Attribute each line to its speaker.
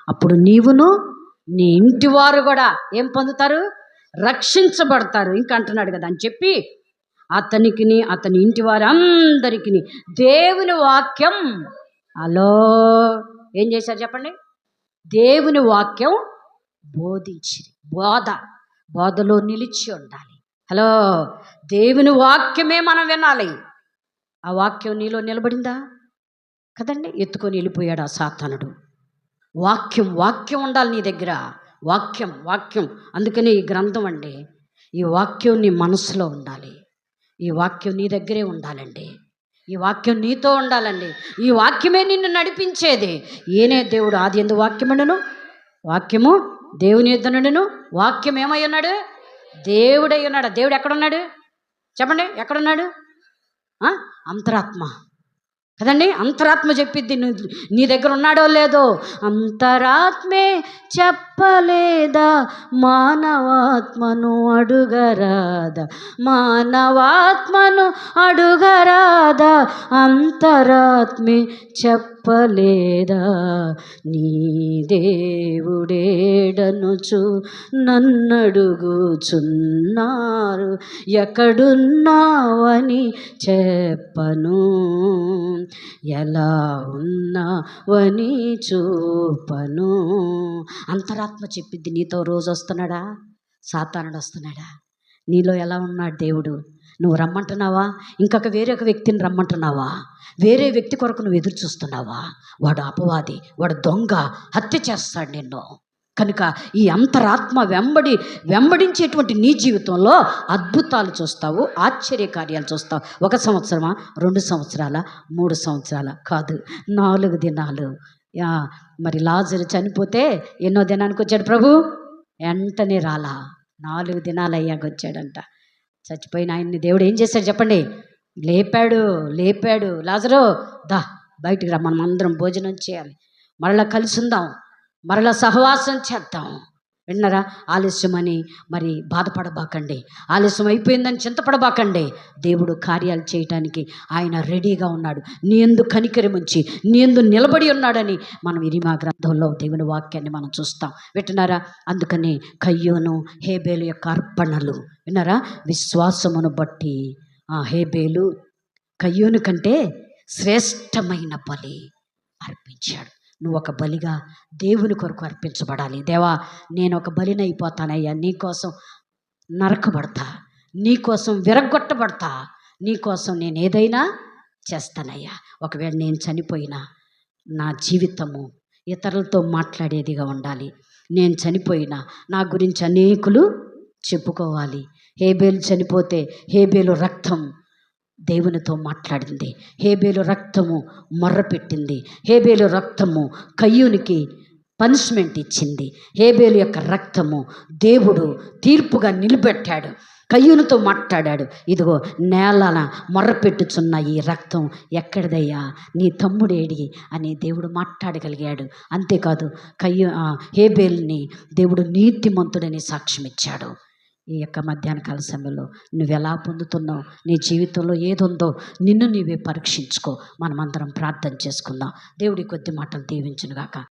Speaker 1: అప్పుడు నీవును నీ ఇంటి వారు కూడా ఏం పొందుతారు? రక్షించబడతారు. ఇంకా అంటున్నాడు కదా అని చెప్పి అతనికిని అతని ఇంటి వారు అందరికీ దేవుని వాక్యం అలో ఏం చేశారు చెప్పండి? దేవుని వాక్యం బోధించి బోధలో నిలిచి ఉండాలి. హలో, దేవుని వాక్యమే మనం వినాలి. ఆ వాక్యం నీలో నిలబడిందా? కదండి, ఎత్తుకొని వెళ్ళిపోయాడు ఆ సాతానుడు. వాక్యం ఉండాలి నీ దగ్గర. వాక్యం అందుకని ఈ గ్రంథం అండి, ఈ వాక్యం నీ మనసులో ఉండాలి. ఈ వాక్యం నీ దగ్గరే ఉండాలండి. ఈ వాక్యం నీతో ఉండాలండి. ఈ వాక్యమే నిన్ను నడిపించేది. ఏనే దేవుడు ఆది యందు వాక్యముండెను, వాక్యము దేవుని యొద్ద నుండెను, వాక్యం ఏమై ఉన్నాడు? దేవుడై ఉన్నాడు. దేవుడు ఎక్కడున్నాడు చెప్పండి? ఎక్కడున్నాడు? అంతరాత్మ కదండి. అంతరాత్మ చెప్పిద్ది నీ దగ్గర ఉన్నాడో లేదో. అంతరాత్మే చెప్పలేదా మానవాత్మను అడుగరాదా, మానవాత్మను అడుగరాదా, అంతరాత్మే చెప్పలేదా నీ దేవుడేడనుచు నన్నడుగుచున్నారు, ఎక్కడున్నావని చెప్పను, ఎలా ఉన్నావని చూపను. అంతరాత్మ చెప్పిద్ది. నీతో రోజు వస్తున్నాడా? సాతానుడు వస్తున్నాడా? నీలో ఎలా ఉన్నాడు దేవుడు? నువ్వు రమ్మంటున్నావా? ఇంకొక వేరొక వ్యక్తిని రమ్మంటున్నావా? వేరే వ్యక్తి కొరకు నువ్వు ఎదురు చూస్తున్నావా? వాడు అపవాది, వాడు దొంగ, హత్య చేస్తాడు నిన్ను. కనుక ఈ అంతరాత్మ వెంబడించేటువంటి నీ జీవితంలో అద్భుతాలు చూస్తావు, ఆశ్చర్యకార్యాలు చూస్తావు. 1 సంవత్సరమా, 2 సంవత్సరాల, 3 సంవత్సరాల కాదు, 4 దినాలు. మరి లాజరు చనిపోతే ఎన్నో దినానికి వచ్చాడు ప్రభు? వెంటనే రాలా, 4 దినాలు అయ్యాక వచ్చాడంట. చచ్చిపోయిన ఆయన్ని దేవుడు ఏం చేశాడు చెప్పండి? లేపాడు. లాజరు దా బయటికి రా, మనం అందరం భోజనం చేయాలి, మరలా కలిసి ఉందాం, మరలా సహవాసం చేద్దాం. విన్నారా? ఆలస్యమని మరి బాధపడబాకండి, ఆలస్యం అయిపోయిందని చింతపడబాకండి. దేవుడు కార్యాలు చేయటానికి ఆయన రెడీగా ఉన్నాడు. నీ యందు కనికరం ఉంచి నీ యందు నిలబడి ఉన్నాడని మనం ఇరిమా గ్రంథంలో దేవుని వాక్యాన్ని మనం చూస్తాం. వింటున్నారా? అందుకని కయ్యోను హేబేలు యొక్క అర్పణలు విన్నారా? విశ్వాసమును బట్టి హేబేలు కయ్యోను కంటే శ్రేష్టమైన బలి అర్పించాడు. నువ్వు ఒక బలిగా దేవుని కొరకు అర్పించబడాలి. దేవా, నేను ఒక బలిని అయిపోతానయ్యా, నీకోసం నరకబడతా, నీకోసం విరగొట్టబడతా, నీకోసం నేను ఏదైనా చేస్తానయ్యా. ఒకవేళ నేను చనిపోయినా నా జీవితము ఇతరులతో మాట్లాడేదిగా ఉండాలి. నేను చనిపోయినా నా గురించి అనేకులు చెప్పుకోవాలి. హేబేలు చనిపోతే హేబేలు రక్తం దేవునితో మాట్లాడింది. హేబేలు రక్తము మొర్రపెట్టింది. హేబేలు రక్తము కయ్యూనికి పనిష్మెంట్ ఇచ్చింది. హేబేలు యొక్క రక్తము దేవుడు తీర్పుగా నిలబెట్టాడు. కయ్యూనుతో మాట్లాడాడు. ఇదిగో నేలన మొర్రపెట్టుచున్న ఈ రక్తం ఎక్కడిదయ్యా, నీ తమ్ముడేడి అని దేవుడు మాట్లాడగలిగాడు. అంతేకాదు హేబేల్ని దేవుడు నీతిమంతుడని సాక్ష్యం ఇచ్చాడు. ఈ యొక్క మధ్యాహ్న కాల సమయంలో నువ్వు ఎలా పొందుతున్నావు? నీ జీవితంలో ఏదుందో నిన్ను నీవే పరీక్షించుకో. మనమందరం ప్రార్థన చేసుకుందాం. దేవుడి కొద్ది మాటలు దీవించునుగాక.